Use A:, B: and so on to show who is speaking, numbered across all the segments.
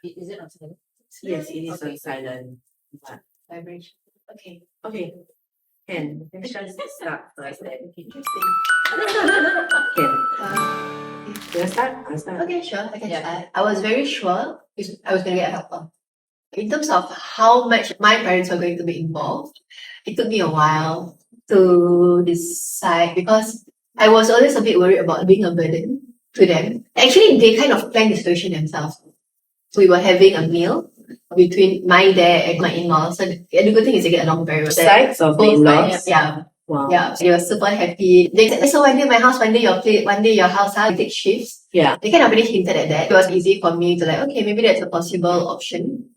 A: Is it on silent?
B: Yes, it is on silent. But
A: Vibration. Okay.
B: okay. Can let's just start first then.
A: Interesting.
B: Can you start? I'll start.
A: Okay, sure. I can start. I was very sure I was going to get a helper. In terms of how much my parents were going to be involved, it took me a while to decide because I was always a bit worried about being a burden to them. Actually, they kind of planned the situation themselves. So we were having a meal between my dad and my in-laws. So the good thing is they get along very well.
B: Sides of the
A: Both
B: in-laws?
A: sides, yeah.
B: Wow.
A: Yeah, they were super happy. They said, so one day my house, one day your place, one day your house, we take shifts.
B: Yeah.
A: They kind of really hinted at that. It was easy for me to like, okay, maybe that's a possible option.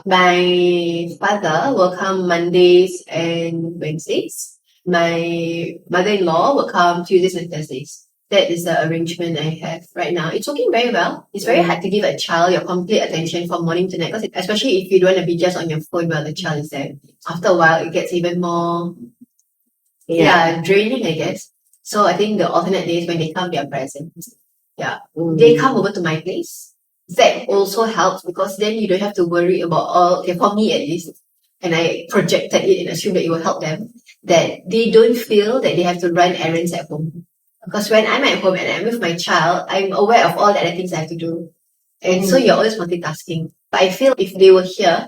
A: My father will come Mondays and Wednesdays. My mother-in-law will come Tuesdays and Thursdays. That is the arrangement I have right now. It's working very well. It's very hard to give a child your complete attention from morning to night, because especially if you don't want to be just on your phone while the child is there. After a while, it gets even more draining, I guess. So I think the alternate days when they come, they are present. Yeah. They come over to my place. That also helps because then you don't have to worry about for me at least, and I projected it and assumed that it will help them, that they don't feel that they have to run errands at home. Because when I'm at home and I'm with my child, I'm aware of all the other things I have to do. And so you're always multitasking. But I feel if they were here,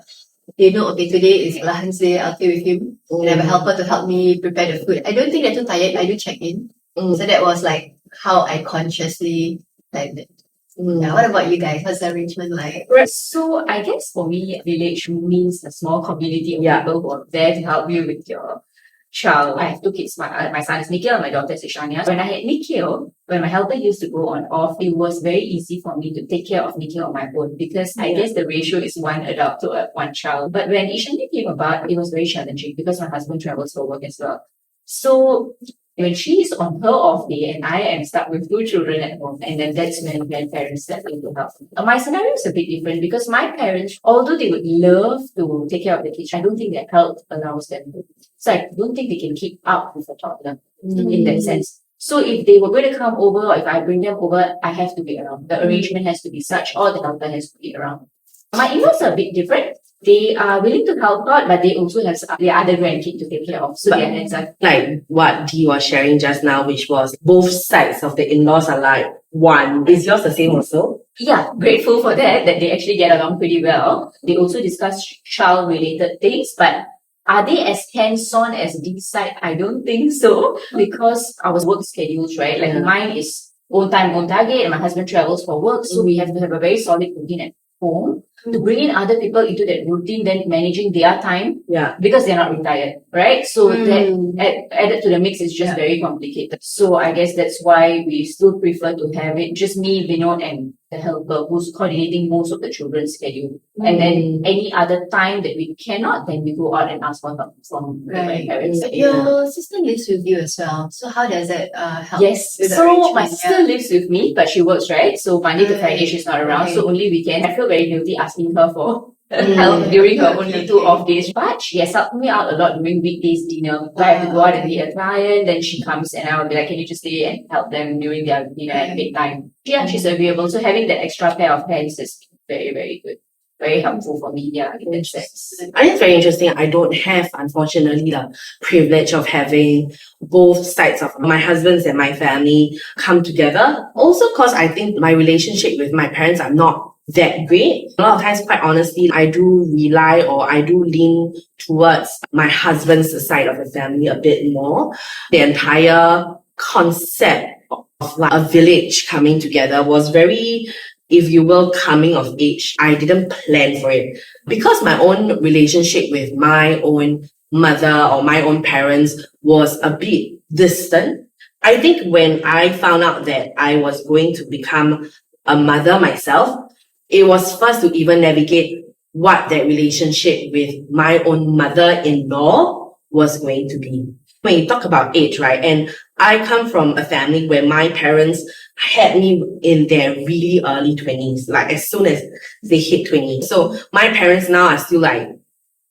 A: they know, okay, today is Lahan's day, I'll play with him. And I have a helper to help me prepare the food. I don't think they're too tired, I do check in. So that was like how I consciously planned it. Yeah, what about you guys? What's the arrangement like?
C: Right. So I guess for me, village means a small community of people who are there to help you with your child. I have two kids. My son is Nikhil and my daughter is Ishania. When I had Nikhil, when my helper used to go on off, it was very easy for me to take care of Nikhil on my own because I guess the ratio is one adult to one child. But when Ishania came about, it was very challenging because my husband travels for work as well. So when she is on her off day and I am stuck with two children at home, and then that's when grandparents step in to help. My scenario is a bit different because my parents, although they would love to take care of the kids, I don't think their health allows them to. So I don't think they can keep up with a toddler in that sense. So if they were going to come over or if I bring them over, I have to be around. The arrangement has to be such, or the helper has to be around. My in-laws are a bit different. They are willing to help out, but they also have their other grandkid to take care of. So their hands are
B: like what Dee was sharing just now, which was both sides of the in-laws are like one. Is yours the same also?
C: Yeah, grateful for that they actually get along pretty well. They also discuss child-related things, but are they as hands-on as this side? I don't think so, because our work schedules, right? Like mine is own time, own target, and my husband travels for work, so we have to have a very solid routine at home. To bring in other people into that routine, then managing their time, because they're not retired, right? So that added to the mix is just very complicated. So I guess that's why we still prefer to have it just me, Vinod, and the helper who's coordinating most of the children's schedule. And then any other time that we cannot, then we go out and ask for help from the grandparents.
A: Your sister lives with you as well. So how does it help?
C: Yes. So my sister lives with me, but she works, right? So Monday to Friday she's not around. So only weekend. I feel very guilty asking her for help during her only 2 off days. But she has helped me out a lot during weekdays dinner. So I have to go out and meet a client, then she comes and I will be like, can you just stay and help them during their dinner at bedtime? Yeah, she's agreeable. So having that extra pair of hands is very, very good. Very helpful for me, in that sense.
B: I think it's very interesting. I don't have, unfortunately, the privilege of having both sides of my husband's and my family come together. Also, because I think my relationship with my parents are not that great. A lot of times, quite honestly, I do rely or I do lean towards my husband's side of the family a bit more. The entire concept of like a village coming together was very, if you will, coming of age. I didn't plan for it because my own relationship with my own mother or my own parents was a bit distant. I think when I found out that I was going to become a mother myself, it was first to even navigate what that relationship with my own mother-in-law was going to be. When you talk about age, right? And I come from a family where my parents had me in their really early 20s, like as soon as they hit 20. So my parents now are still like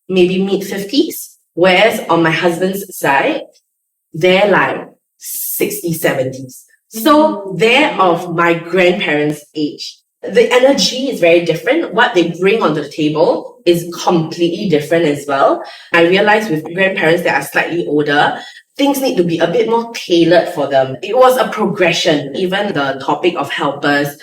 B: maybe mid-50s, whereas on my husband's side, they're like 60s, 70s. So they're of my grandparents' age. the energy is very different. What they bring onto the table is completely different as well. I realize with grandparents that are slightly older, things need to be a bit more tailored for them. It was a progression. Even the topic of helpers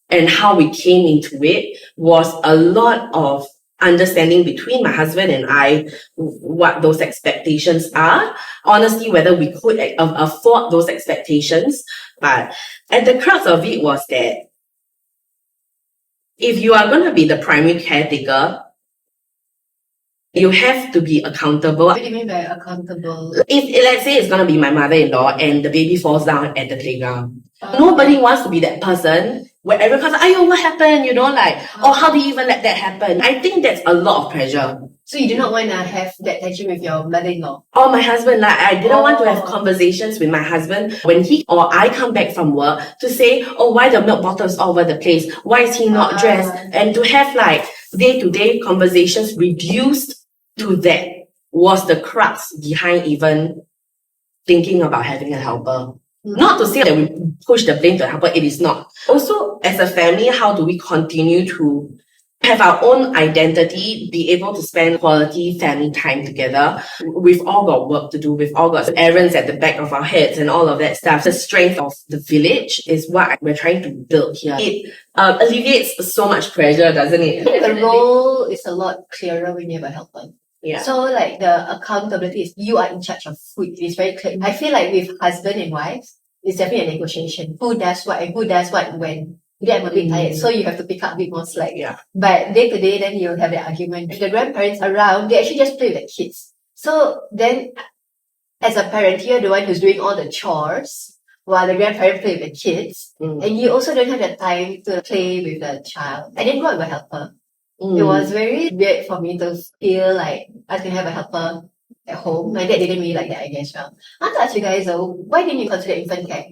B: and how we came into it was a lot of understanding between my husband and I what those expectations are. Honestly, whether we could afford those expectations. But at the crux of it was that if you are going to be the primary caretaker, you have to be accountable.
A: What do you mean by accountable?
B: If let's say it's going to be my mother-in-law and the baby falls down at the playground, nobody wants to be that person where everyone comes, "Ayo, what happened?" Or how do you even let that happen? I think that's a lot of pressure.
A: So you do not want to have that tension with your mother-in-law?
B: Or my husband, I didn't want to have conversations with my husband when he or I come back from work to say, "Oh, why the milk bottle is all over the place? Why is he not dressed?" And to have day-to-day conversations reduced to that was the crux behind even thinking about having a helper. Not to say that we push the blame to a helper, it is not. Also, as a family, how do we continue to have our own identity, be able to spend quality family time together? We've all got work to do. We've all got errands at the back of our heads and all of that stuff. The strength of the village is what we're trying to build here. It alleviates so much pressure, doesn't it?
A: The role is a lot clearer when you have a helper.
B: Yeah.
A: So the accountability is you are in charge of food. It is very clear. I feel like with husband and wives, it's definitely a negotiation. Who does what and who does what when. Today I'm a bit tired, so you have to pick up a bit more slack.
B: Yeah.
A: But day to day, then you'll have that argument. If the grandparents are around, they actually just play with the kids. So then, as a parent, you're the one who's doing all the chores while the grandparent play with the kids. And you also don't have the time to play with the child. I didn't grow up with a helper. It was very weird for me to feel like I can have a helper at home. My dad didn't really like that, I guess. Well, I want to ask you guys though, why didn't you consider infant care?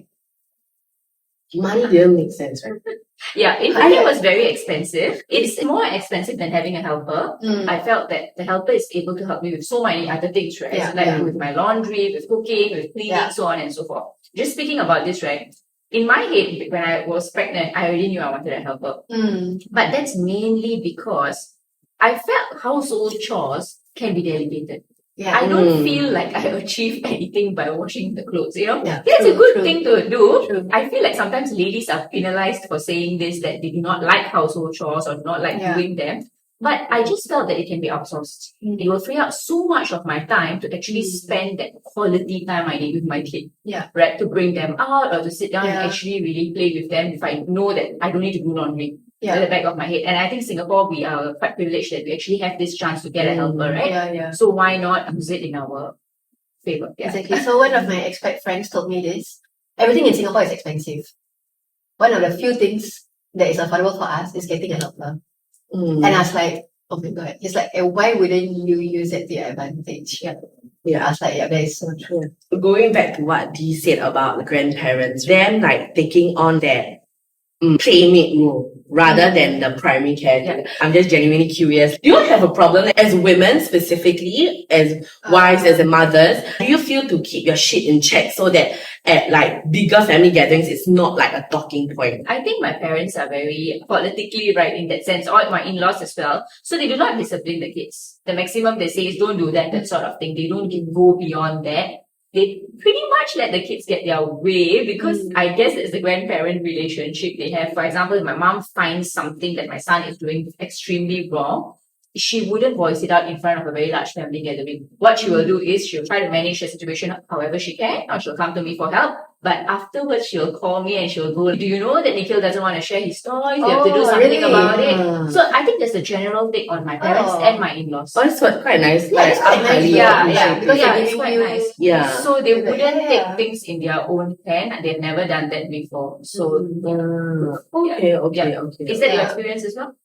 B: Money didn't make sense, right?
C: Yeah, infant care was very expensive. It's more expensive than having a helper. I felt that the helper is able to help me with so many other things, right?
A: Yeah,
C: with my laundry, with cooking, with cleaning, so on and so forth. Just speaking about this, right? In my head, when I was pregnant, I already knew I wanted a helper. But that's mainly because I felt household chores can be delegated.
A: Yeah.
C: I don't feel like I achieve anything by washing the clothes,
A: Yeah,
C: That's a good
A: true.
C: thing to do.
A: True.
C: I feel like sometimes ladies are penalized for saying this, that they do not like household chores or do not like doing them. But I just felt that it can be outsourced. It will free up so much of my time to actually spend that quality time I need with my kid.
A: Yeah.
C: Right? To bring them out or to sit down and actually really play with them if I know that I don't need to do laundry. At the back of my head. And I think Singapore, we are quite privileged that we actually have this chance to get a helper, right?
A: Yeah.
C: So why not use it in our favor? Yeah.
A: Exactly. So one of my expat friends told me this. Everything in Singapore is expensive. One of the few things that is affordable for us is getting a helper. And I was like, oh my God. He's like, why wouldn't you use it to your advantage? Yeah. I was like, that is so true.
B: Going back to what Dee said about the grandparents, them taking on that playmate role rather than the primary care. I'm just genuinely curious. Do you have a problem as women specifically, as wives, as mothers? Do you feel to keep your shit in check so that at bigger family gatherings it's not a talking point?
C: I think my parents are very politically right in that sense, or my in-laws as well. So they do not discipline the kids. The maximum they say is don't do that sort of thing. They don't go beyond that. They pretty much let the kids get their way because I guess it's the grandparent relationship they have. For example, if my mom finds something that my son is doing extremely wrong, she wouldn't voice it out in front of a very large family gathering. What she will do is she'll try to manage the situation however she can, or she'll come to me for help. But afterwards, she'll call me and she'll go, do you know that Nikhil doesn't want to share his toys? You have to do something about it. So I think that's the general take on my parents and my in-laws.
B: Oh, it's quite nice.
A: It's quite nice.
C: Because it's quite nice.
B: Yeah.
C: So they wouldn't take things in their own hand. They've never done that before. So
B: Okay.
C: Is that your experience as well?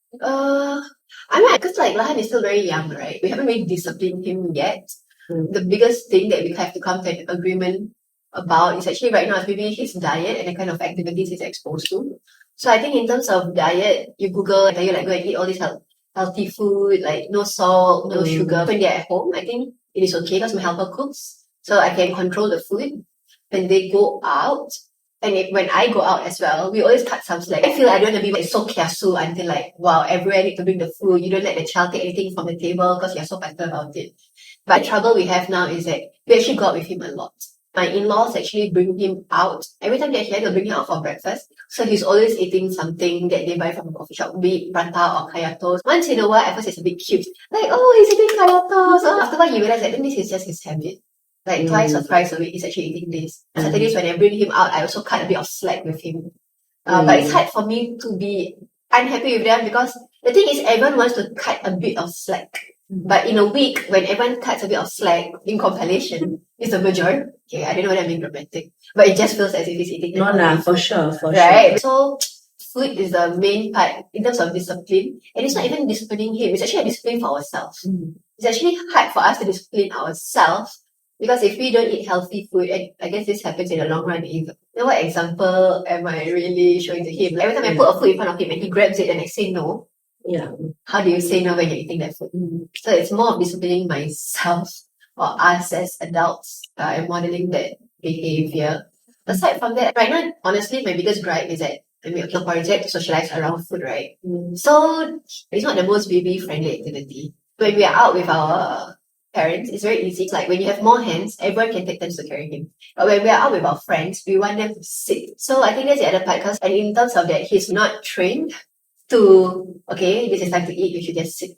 A: I mean, because Lahan is still very young, right? We haven't really disciplined him yet. The biggest thing that we have to come to an agreement about is actually right now is maybe his diet and the kind of activities he's exposed to. So I think in terms of diet, you Google, you go and eat all this healthy food, no salt, no sugar. When they're at home, I think it is okay because my helper cooks. So I can control the food. When they go out, And when I go out as well, we always cut some slack. I feel I don't want to be like so kiasu until like, wow, everywhere I need to bring the food. You don't let the child take anything from the table because you're so particular about it. But the trouble we have now is that we actually go out with him a lot. My in-laws actually bring him out. Every time they're here, they'll bring him out for breakfast. So he's always eating something that they buy from a coffee shop, be it prata or kaya toast. Once in a while, at first it's a bit cute. Like, oh, he's eating kaya toast. So after a while, you realize that this is just his habit. Like twice or thrice a week, he's actually eating this. Saturdays, when I bring him out, I also cut a bit of slack with him. But it's hard for me to be unhappy with them because the thing is, everyone wants to cut a bit of slack. But in a week, when everyone cuts a bit of slack in compilation, it's the majority. Okay, I don't know whether I'm being dramatic, but it just feels as if he's eating.
B: No, nah, for sure.
A: Right? So, food is the main part in terms of discipline. And it's not even disciplining him, it's actually a discipline for ourselves. It's actually hard for us to discipline ourselves because if we don't eat healthy food, and I guess this happens in the long run either. Then what example am I really showing to him? Every time I put a food in front of him and he grabs it and I say no, how do you say no when you're eating that food? So it's more of disciplining myself or us as adults and modeling that behavior. Aside from that, right now, honestly, my biggest gripe is that we have a project to socialize around food, right? So it's not the most baby-friendly activity. When we are out with our parents, it's very easy. It's like when you have more hands, everyone can take turns to carry him. But when we are out with our friends, we want them to sit. So I think that's the other part because and in terms of that, he's not trained to, okay, this is time to eat, you should just sit.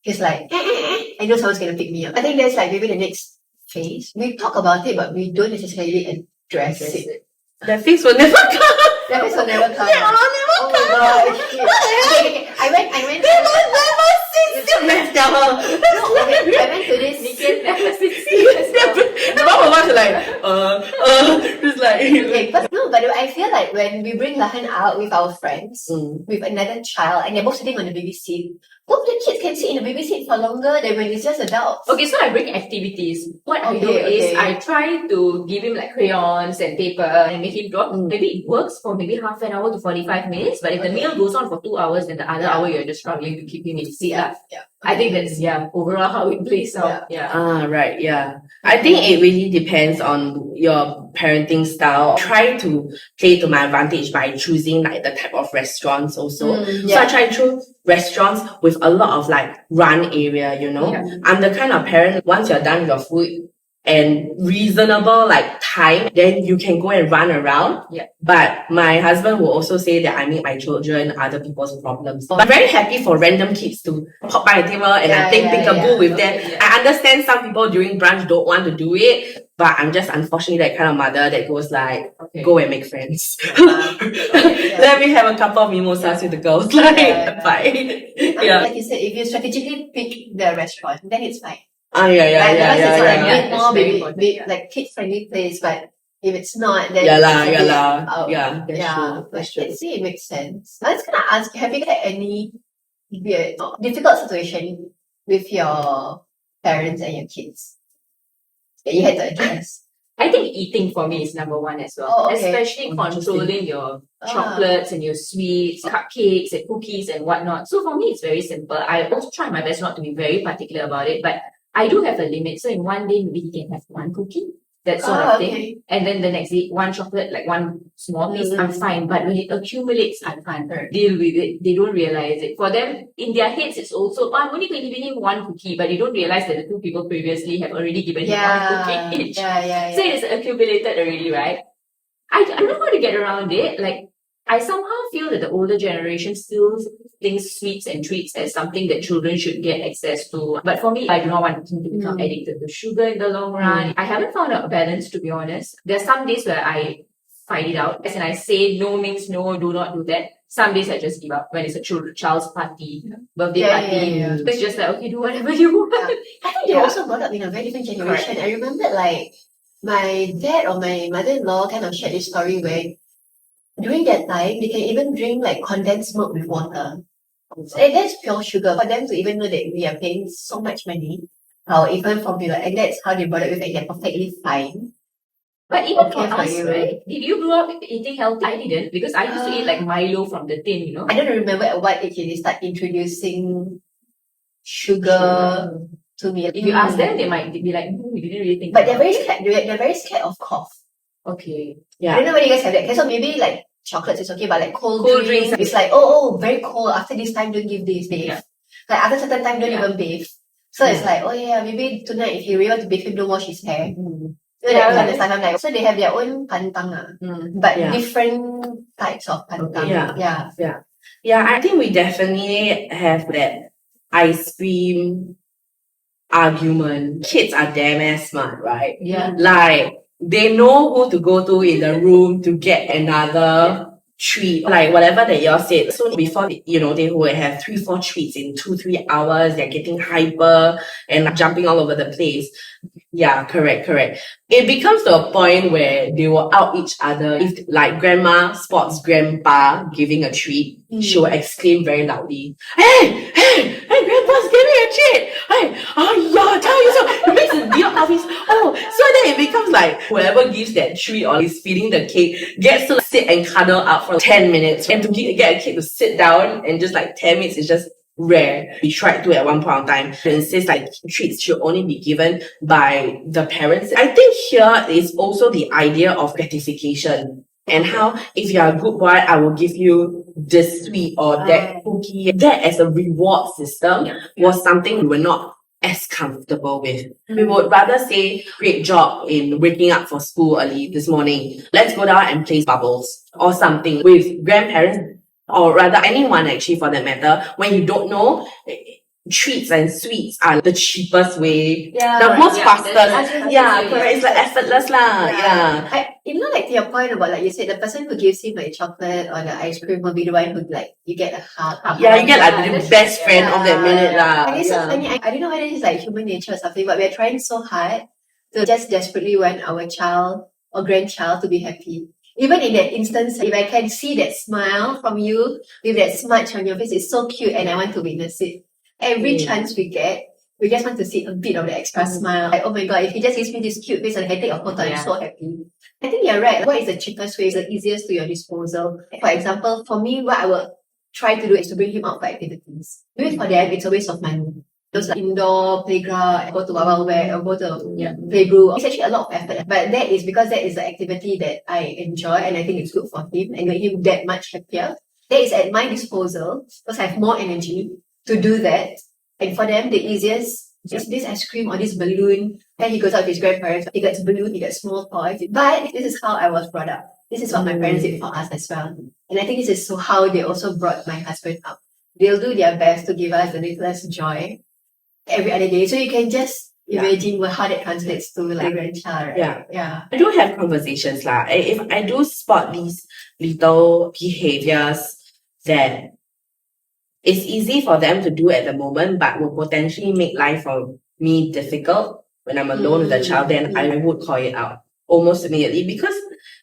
A: He's like, I know someone's going to pick me up. I think that's like maybe the next phase. We talk about it, but we don't necessarily address it.
B: That phase will never come.
A: That phase will never come.
B: That will never
A: oh my god. Okay. I went.
B: They will never sit still. Let's tell her.
A: No, I went to this.
C: Never sit still.
B: The both of us are like, just like.
A: Okay, but I feel like when we bring Lahan out with our friends, with another child, and they're both sitting on the baby seat, both the kids can sit in the baby seat for longer than when it's just adults.
C: Okay, so I bring activities. What I do is I try to give him like crayons and paper and make him draw. Maybe it works for maybe half an hour to 45 minutes, but if the meal goes on for 2 hours, then the other hour you're just struggling to keep him in seat. I think that's overall how it plays out.
B: Right, I think it really depends on your parenting style. Try to play to my advantage by choosing like the type of restaurants also. So I try to choose restaurants with a lot of like run area, you know. I'm the kind of parent, once you're done with your food and reasonable like time, then you can go and run around. But my husband will also say that I make my children other people's problems. But I'm very happy for random kids to pop by the table and I play peekaboo with them. I understand some people during brunch don't want to do it, but I'm just unfortunately that kind of mother that goes like, go and make friends. Let me have a couple of mimosas with the girls. Like, bye.
A: Like you said, if you strategically pick the restaurant, then it's fine.
B: Because
A: it's a bit more baby, like kid-friendly place, but if it's not, then that's true. See, it makes sense. I was gonna ask, have you had any weird, difficult situation with your parents and your kids that you had to address?
C: I think eating for me is number one as well. Especially controlling your chocolates and your sweets, cupcakes and cookies and whatnot. So for me, it's very simple. I also try my best not to be very particular about it, but I do have a limit. So in one day, maybe he can have one cookie, that sort of thing. And then the next day, one chocolate, like one small piece, I'm fine. But when it accumulates, I can't deal with it. They don't realize it. For them, in their heads, it's also, I'm only going to give him one cookie, but they don't realize that the two people previously have already given him one cookie each. So it's accumulated already, right? I don't know how to get around it. Like, I somehow feel that the older generation still thinks sweets and treats as something that children should get access to. But for me, I do not want him to become addicted to sugar in the long run. I haven't found a balance, to be honest. There's some days where I fight it out. And I say no means no, do not do that. Some days I just give up when it's a child's party, birthday party. It's just like, okay, do whatever you want.
A: I think they're also brought up in a very different generation. I remember like my dad or my mother-in-law kind of shared this story where during that time, they can even drink like condensed milk with water. So that's pure sugar. For them to even know that we are paying so much money, or even formula, and that's how they brought it with, and they're perfectly fine.
C: But even for us, right? Did you grow up eating healthy? I didn't, because I used to eat like Milo from the tin, you know.
A: I don't remember at what age they start introducing sugar to me.
C: If you ask them, they might be like, we didn't really think.
A: But they're very scared. They're very scared of cough.
C: Okay.
A: I don't know whether you guys have that. Okay, so maybe like chocolates is okay, but like cold drinks, it's like, very cold. After this time, don't give this, babe.
C: Yeah.
A: Like after certain time, don't even bathe. So it's like, maybe tonight if you really want to bathe him, don't wash his hair. That kind of stuff. I'm like, so they have their own pantang, but different types of pantang.
B: Yeah, I think we definitely have that ice cream argument. Kids are damn ass smart, right?
C: Yeah.
B: Like, they know who to go to in the room to get another treat, like whatever that y'all said. So before, they would have 3-4 treats in 2-3 hours. They're getting hyper and jumping all over the place. Yeah, correct. It becomes to a point where they will out each other. If like grandma spots grandpa giving a treat, she will exclaim very loudly, hey, grandpa's giving a treat. Hey, tell you so. It makes a deal of his, so then it becomes like whoever gives that treat or is feeding the cake gets to sit and cuddle up for 10 minutes. And to get a kid to sit down and just like 10 minutes is just rare. We tried to at one point in time to insist like treats should only be given by the parents. I think here is also the idea of gratification and how if you're a good boy, I will give you this sweet or that cookie. That as a reward system was something we were not as comfortable with. We would rather say, great job in waking up for school early this morning. Let's go down and play bubbles or something. With grandparents, or rather anyone actually for that matter, when you don't know, treats and sweets are the cheapest way, the most fastest. Correct. It's like effortless lah.
A: Like to your point about like you said, the person who gives him like chocolate or the ice cream will be the one who like you get a hug.
B: You get like the best friend of that minute lah.
A: And it's so funny. I don't know whether it's like human nature or something, but we're trying so hard to just desperately want our child or grandchild to be happy. Even in that instance, if I can see that smile from you with that smudge on your face, it's so cute and I want to witness it. Every chance we get, we just want to see a bit of the extra smile. Like, oh my god, if he just gives me this cute face and I take a photo, I'm so happy. I think you're right. What is the cheapest way? Is the easiest to your disposal? For example, for me, what I will try to do is to bring him out for activities. Maybe for them, it's a waste of money. Those like indoor playground, go to Waddle or go to playgroup. It's actually a lot of effort. But that is because that is the activity that I enjoy and I think it's good for him and make him that much happier. That is at my disposal because I have more energy to do that. And for them, the easiest is this ice cream or this balloon. Then he goes out with his grandparents. He gets balloon, he gets small toys. But this is how I was brought up. This is what my parents did for us as well. And I think this is so how they also brought my husband up. They'll do their best to give us the littlest joy every other day. So you can just imagine how that translates to like grandchild, right?
B: I do have conversations lah. If I do spot these little behaviors that it's easy for them to do at the moment, but will potentially make life for me difficult when I'm alone with the child, then I would call it out almost immediately because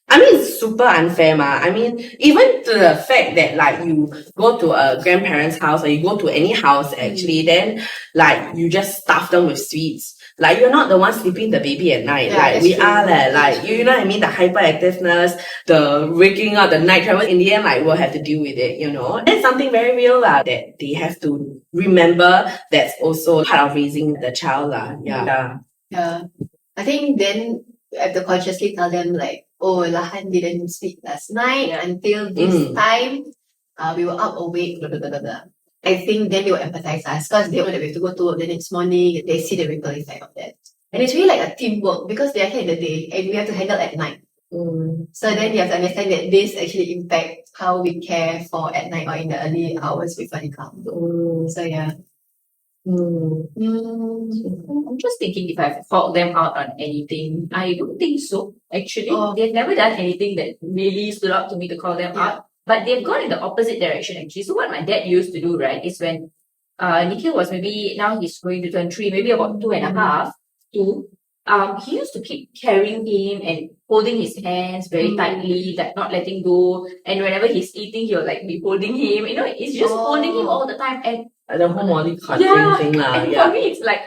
B: it's super unfair, ma. Even to the fact that like you go to a grandparent's house or you go to any house actually, then like you just stuff them with sweets. Like you're not the one sleeping the baby at night. Like we are like you know what I mean? The hyperactiveness, the waking up, the night travel, in the end, like we'll have to deal with it, It's something very real that they have to remember that's also part of raising the child. Yeah.
A: I think then we have to consciously tell them like, Lahan didn't sleep last night until this time. We were up awake, blah, blah, blah, blah, blah. I think then they will empathize us because they know that we have to go to work the next morning. They see the ripple effect of that. And it's really like a teamwork because they are here in the day and we have to handle at night. So then you have to understand that this actually impacts how we care for at night or in the early hours before they come. So yeah.
C: I'm just thinking if I've called them out on anything. I don't think so, actually. They've never done anything that really stood out to me to call them out. But they've gone in the opposite direction, actually. So what my dad used to do, right, is when Nikhil was now he's going to turn 3, maybe about 2.5, 2. He used to keep carrying him and holding his hands very tightly, like not letting go. And whenever he's eating, he'll like be holding him. He's just holding him all the time. And
B: the whole body thing lah.
C: And for me, it's like,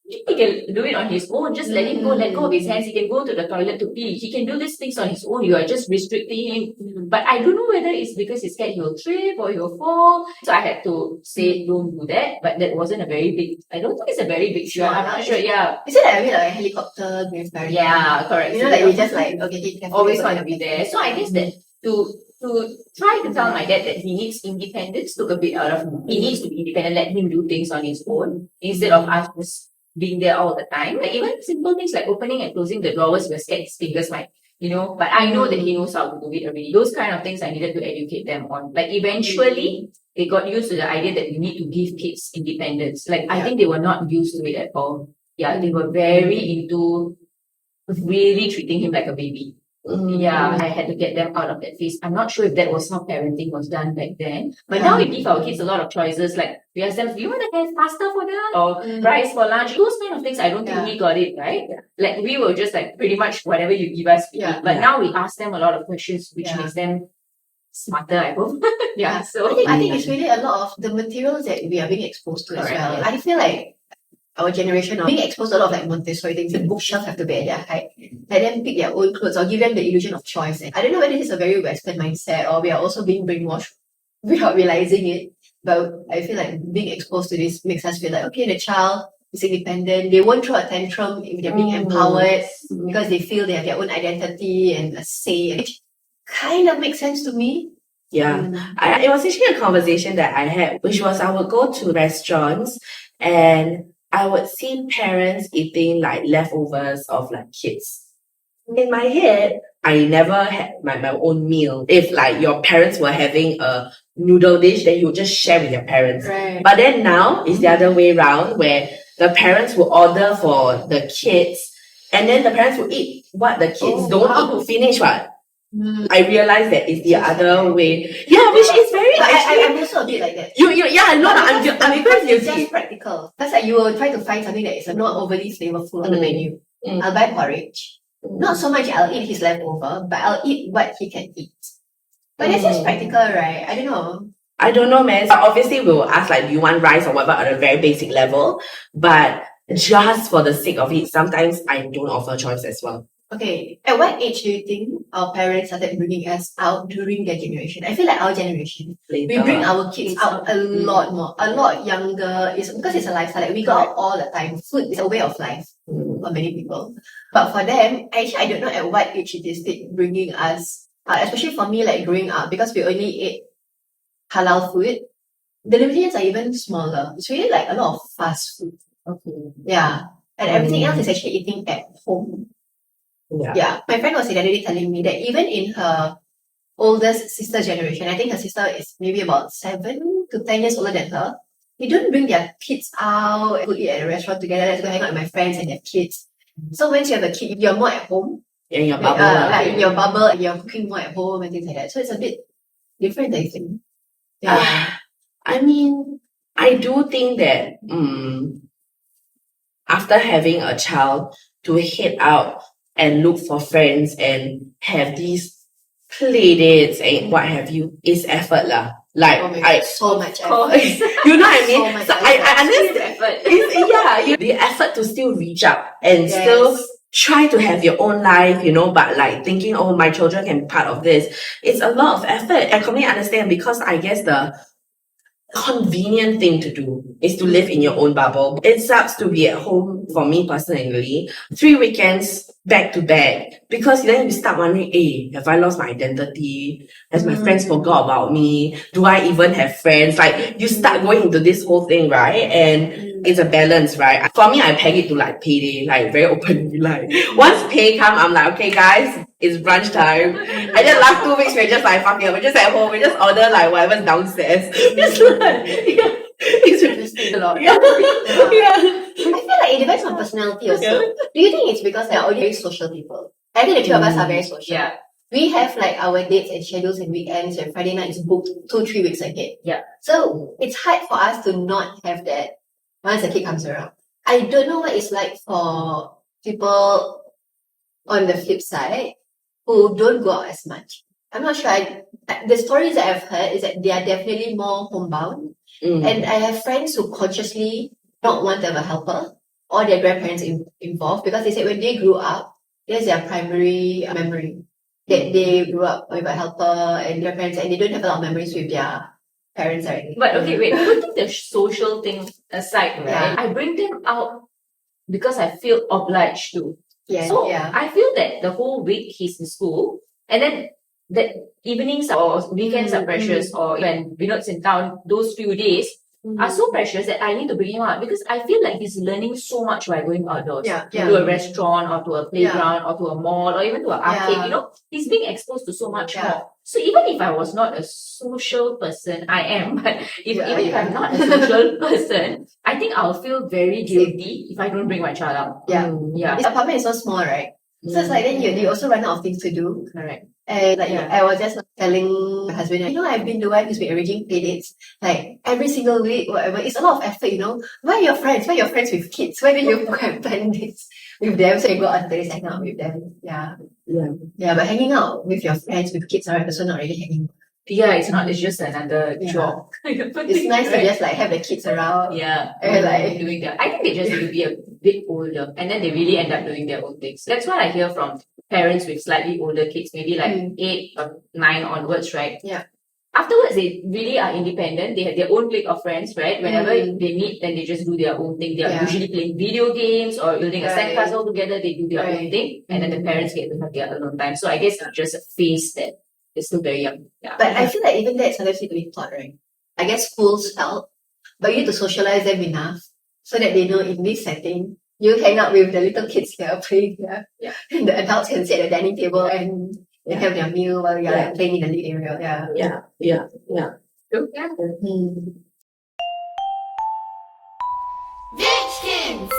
C: He can do it on his own. Just let him go, let go of his hands. He can go to the toilet to pee. He can do these things on his own. You are just restricting him. But I don't know whether it's because he's scared he'll trip or he'll fall. So I had to say, don't do that. But that wasn't a very big, I don't think it's a very big show. I'm not sure. Yeah.
A: Is it like a bit like a helicopter grandparent?
C: Yeah, correct.
A: You know, like we just like, okay, he can
C: always want to be there. So I guess that to try to tell my dad that he needs independence took a bit out of him. He needs to be independent, let him do things on his own instead of us just being there all the time. Like even simple things like opening and closing the drawers, we're scared his fingers might, but I know that he knows how to do it already. Those kind of things I needed to educate them on. Like eventually they got used to the idea that you need to give kids independence. Like I think they were not used to it at all. Yeah, they were very into really treating him like a baby. Yeah, I had to get them out of that phase. I'm not sure if that was how parenting was done back then. But now we give our kids a lot of choices. Like we ask them, do you want to have pasta for dinner or rice for lunch? Those kind of things, I don't think we got it, right? Like we were just like pretty much whatever you give us. But now we ask them a lot of questions, which makes them smarter, I hope. So
A: I think it's really a lot of the materials that we are being exposed to as well. I feel like our generation are being exposed to a lot of like Montessori things. The bookshelves have to be at their height. Let them pick their own clothes or give them the illusion of choice. And I don't know whether this is a very Western mindset or we are also being brainwashed without realizing it. But I feel like being exposed to this makes us feel like, okay, the child is independent. They won't throw a tantrum if they're being empowered because they feel they have their own identity and a say. Which kind of makes sense to me.
B: Yeah. It was actually a conversation that I had, which was I would go to restaurants and I would see parents eating like leftovers of like kids. In my head, I never had my own meal. If like your parents were having a noodle dish, then you would just share with your parents.
A: Right.
B: But then now it's the other way around where the parents will order for the kids and then the parents will eat what the kids don't eat to finish what. I realized that it's the other way. Yeah, which is very
A: I'm also a bit like that.
B: I'm because
A: it's just practical. That's like you will try to find something that is not overly flavorful on the menu. I'll buy porridge. Not so much I'll eat his leftover, but I'll eat what he can eat. But it's just practical, right? I don't know,
B: man. Obviously, we will ask like, do you want rice or whatever at a very basic level? But just for the sake of it, sometimes I don't offer choice as well.
A: Okay, at what age do you think our parents started bringing us out during their generation? I feel like our generation, we bring our kids out a lot more, a lot younger. It's because it's a lifestyle. Like we go out all the time. Food is a way of life for many people. But for them, actually, I don't know at what age it is they bringing us, especially for me, like growing up, because we only ate halal food. The limitations are even smaller. It's really like a lot of fast food.
B: Okay.
A: Yeah. And everything else is actually eating at home. Yeah, my friend was the other day telling me that even in her oldest sister's generation, I think her sister is maybe about 7 to 10 years older than her, they don't bring their kids out and go eat at a restaurant together. Let's go hang out with my friends and their kids. So once you have a kid, you're more at home.
B: Yeah, in your bubble.
A: Like in your bubble, you're cooking more at home and things like that. So it's a bit different, I think. Yeah.
B: I mean, I do think that after having a child, to head out and look for friends and have these play dates and what have you is effort lah. Like
A: so much effort.
B: You know what I mean?
A: So
B: I understand. The effort to still reach out and still try to have your own life, but like thinking, oh, my children can be part of this. It's a lot of effort. I completely understand because I guess the convenient thing to do is to live in your own bubble. It sucks to be at home for me personally. 3 weekends back to back because then you start wondering, hey, have I lost my identity? Has my friends forgot about me? Do I even have friends? Like you start going into this whole thing, right? And it's a balance, right? For me, I peg it to like payday, like very openly. Like once pay come, I'm like, okay guys, it's brunch time. And then last 2 weeks we're just like fuck it, we're just at home, we just order like whatever's downstairs. Just like it's
A: interesting a lot.
B: Yeah.
A: I feel like it depends on personality also. Do you think it's because they're all very social people? I think the two of us are very social.
C: Yeah.
A: We have like our dates and schedules and weekends and Friday night is booked 2-3 weeks ahead.
C: Yeah.
A: So it's hard for us to not have that once the kid comes around. I don't know what it's like for people on the flip side who don't go out as much. I'm not sure. The stories that I've heard is that they are definitely more homebound. And I have friends who consciously don't want to have a helper all their grandparents involved, because they said when they grew up, that's their primary memory. That they grew up with a helper and grandparents, and they don't have a lot of memories with their parents already.
C: But okay, wait, putting the social thing aside, right?
A: Yeah.
C: I bring them out because I feel obliged to.
A: Yeah,
C: So
A: yeah.
C: I feel that the whole week he's in school, and then the evenings or weekends are precious, or when Vinod's in town, those few days are so precious that I need to bring him out, because I feel like he's learning so much by going outdoors. To a restaurant or to a playground or to a mall or even to an arcade. You know, he's being exposed to so much more. So even if I was not a social person, I am, but even if I'm not a social person, I think I'll feel very guilty if I don't bring my child out. Yeah.
A: This apartment is so small, right? So it's like then you also run out of things to do.
C: Correct.
A: And like I was just telling my husband, you know, I've been the one who's been arranging playdates like every single week, whatever. It's a lot of effort, you know. Where are your friends? Where are your friends with kids? Why don't you go and plan this with them? So you go on Thursdays, hang out with them. Yeah. But hanging out with your friends with kids are also not really hanging.
C: Yeah, it's not. It's just another job.
A: It's nice to just like have the kids around.
C: Yeah.
A: And like
C: doing that. I think they just need to be a bit older, and then they really end up doing their own things. That's what I hear from parents with slightly older kids, maybe like 8 or 9 onwards, right?
A: Yeah.
C: Afterwards, they really are independent. They have their own clique of friends, right? Whenever they meet, then they just do their own thing. They are usually playing video games or building a sandcastle together. They do their own thing, and then the parents get to have their alone time. So I guess it's just a phase that is still very young. Yeah.
A: But I feel like even that sometimes need to be taught, right? I guess schools help, but you need to socialize them enough so that they know in this setting, you hang out with the little kids here, playing here. Yeah. And the adults can sit at the dining table and have their meal while you're like, playing in the living area.
B: Yeah.
A: Villagekins.